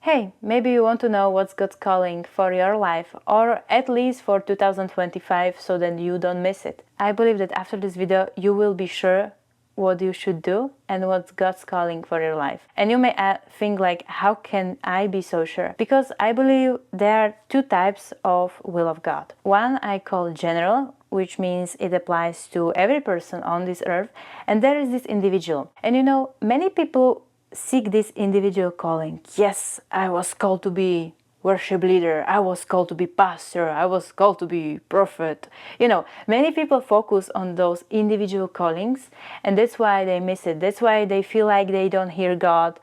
Hey, maybe you want to know what's God's calling for your life, or at least for 2025, so that you don't miss it. I believe that after this video you will be sure what you should do and what's God's calling for your life. And you may think like, how can I be so sure? Because I believe there are two types of will of God. One I call general, which means it applies to every person on this earth, and there is this individual. And many people seek this individual calling. Yes, I was called to be worship leader, I was called to be pastor, I was called to be prophet. Many people focus on those individual callings, and that's why they miss it. That's why they feel like they don't hear God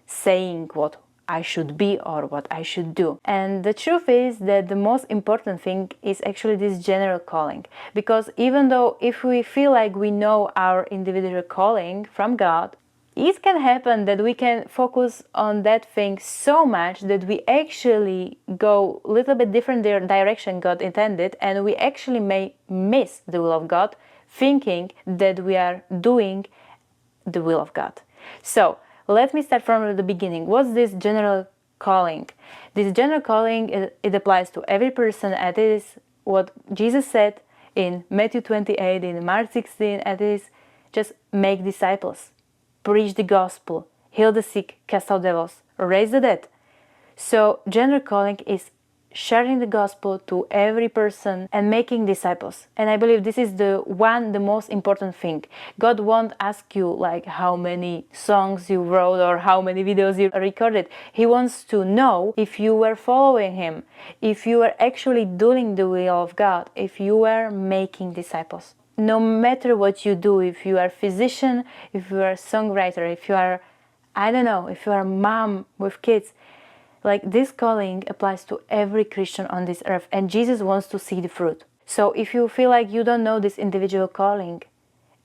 saying what I should be or what I should do. And the truth is that the most important thing is actually this general calling. Because even though if we feel like we know our individual calling from God, it can happen that we can focus on that thing so much that we actually go a little bit different direction God intended, and we actually may miss the will of God, thinking that we are doing the will of God. So let me start from the beginning. What's this general calling? This general calling, it applies to every person, and it is what Jesus said in Matthew 28, in Mark 16, and it is just make disciples. Preach the gospel, heal the sick, cast out devils, raise the dead. So general calling is sharing the gospel to every person and making disciples. And I believe this is the most important thing. God won't ask you like how many songs you wrote or how many videos you recorded. He wants to know if you were following Him, if you were actually doing the will of God, if you were making disciples. No matter what you do, if you are a physician, if you are a songwriter, if you are, if you are a mom with kids, like this calling applies to every Christian on this earth, and Jesus wants to see the fruit. So if you feel like you don't know this individual calling,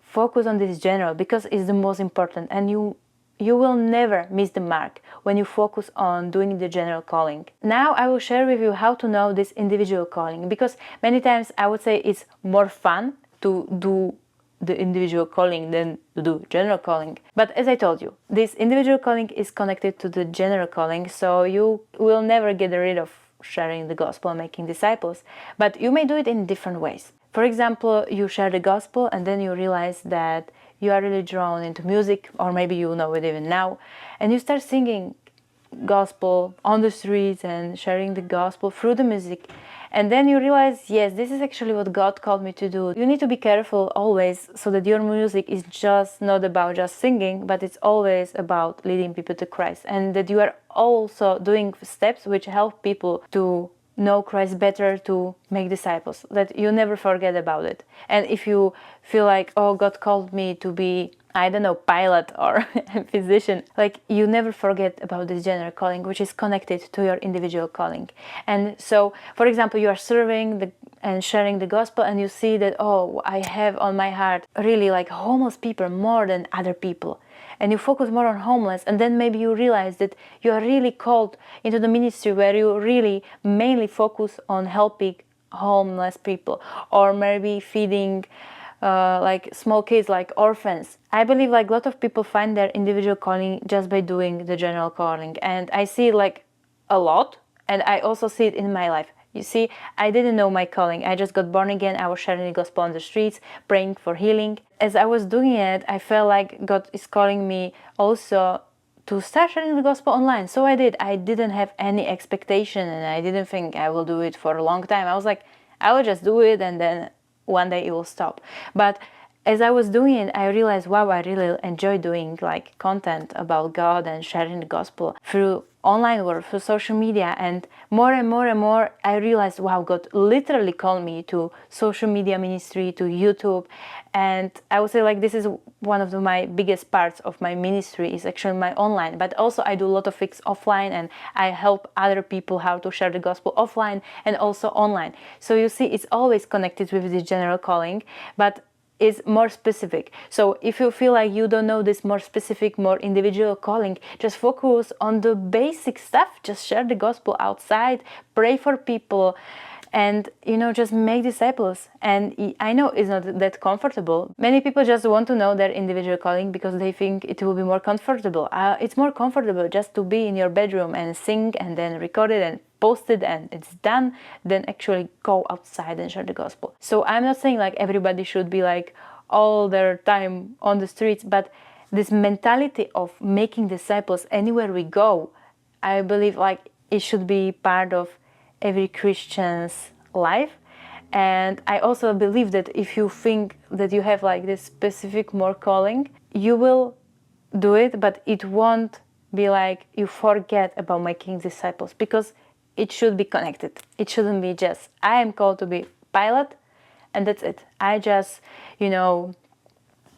focus on this general, because it's the most important, and you will never miss the mark when you focus on doing the general calling. Now I will share with you how to know this individual calling, because many times I would say it's more fun to do the individual calling than to do general calling. But as I told you, this individual calling is connected to the general calling, so you will never get rid of sharing the gospel and making disciples, but you may do it in different ways. For example, you share the gospel and then you realize that you are really drawn into music, or maybe you know it even now, and you start singing gospel on the streets and sharing the gospel through the music. And then you realize, yes, this is actually what God called me to do. You need to be careful always so that your music is just not about just singing, but it's always about leading people to Christ, and that you are also doing steps which help people to know Christ better, to make disciples, that you never forget about it. And if you feel like, oh, God called me to be, pilot or physician, like you never forget about this general calling, which is connected to your individual calling. And so, for example, you are serving and sharing the gospel, and you see that, oh, I have on my heart really like homeless people more than other people. And you focus more on homeless, and then maybe you realize that you are really called into the ministry where you really mainly focus on helping homeless people, or maybe feeding like small kids, like orphans. I believe like a lot of people find their individual calling just by doing the general calling, and I see like a lot, and I also see it in my life. You see, I didn't know my calling. I just got born again. I was sharing the gospel on the streets, praying for healing. As I was doing it, I felt like God is calling me also to start sharing the gospel online. So I did. I didn't have any expectation, and I didn't think I will do it for a long time. I was like, I will just do it, and then one day it will stop. But as I was doing it, I realized, wow, I really enjoy doing like content about God and sharing the gospel through online work, through social media. And more and more and more, I realized, wow, God literally called me to social media ministry, to YouTube. And I would say like this is one of my biggest parts of my ministry, is actually my online. But also I do a lot of things offline, and I help other people how to share the gospel offline and also online. So you see, it's always connected with this general calling, but is more specific. So if you feel like you don't know this more specific, more individual calling, just focus on the basic stuff. Just share the gospel outside, pray for people, and just make disciples. And I know it's not that comfortable. Many people just want to know their individual calling because they think it will be more comfortable. It's more comfortable just to be in your bedroom and sing and then record it and post it and it's done than actually go outside and share the gospel. So I'm not saying like everybody should be like all their time on the streets, but this mentality of making disciples anywhere we go, I believe like it should be part of every Christian's life. And I also believe that if you think that you have like this specific more calling, you will do it, but it won't be like you forget about making disciples, because it should be connected. It shouldn't be just I am called to be pilot and that's it. I just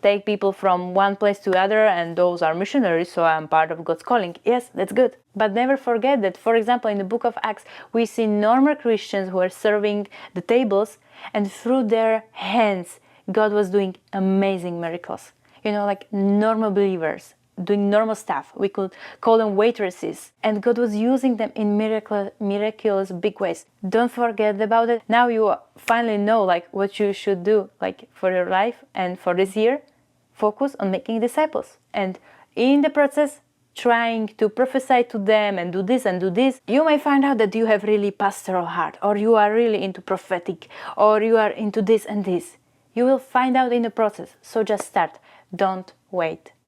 take people from one place to other and those are missionaries, so I'm part of God's calling. Yes, that's good. But never forget that, for example, in the book of Acts, we see normal Christians who are serving the tables, and through their hands, God was doing amazing miracles. Like normal believers doing normal stuff. We could call them waitresses. And God was using them in miraculous big ways. Don't forget about it. Now you finally know like what you should do like for your life and for this year. Focus on making disciples. And in the process, trying to prophesy to them and do this and do this, you may find out that you have really pastoral heart, or you are really into prophetic, or you are into this and this. You will find out in the process. So just start. Don't wait.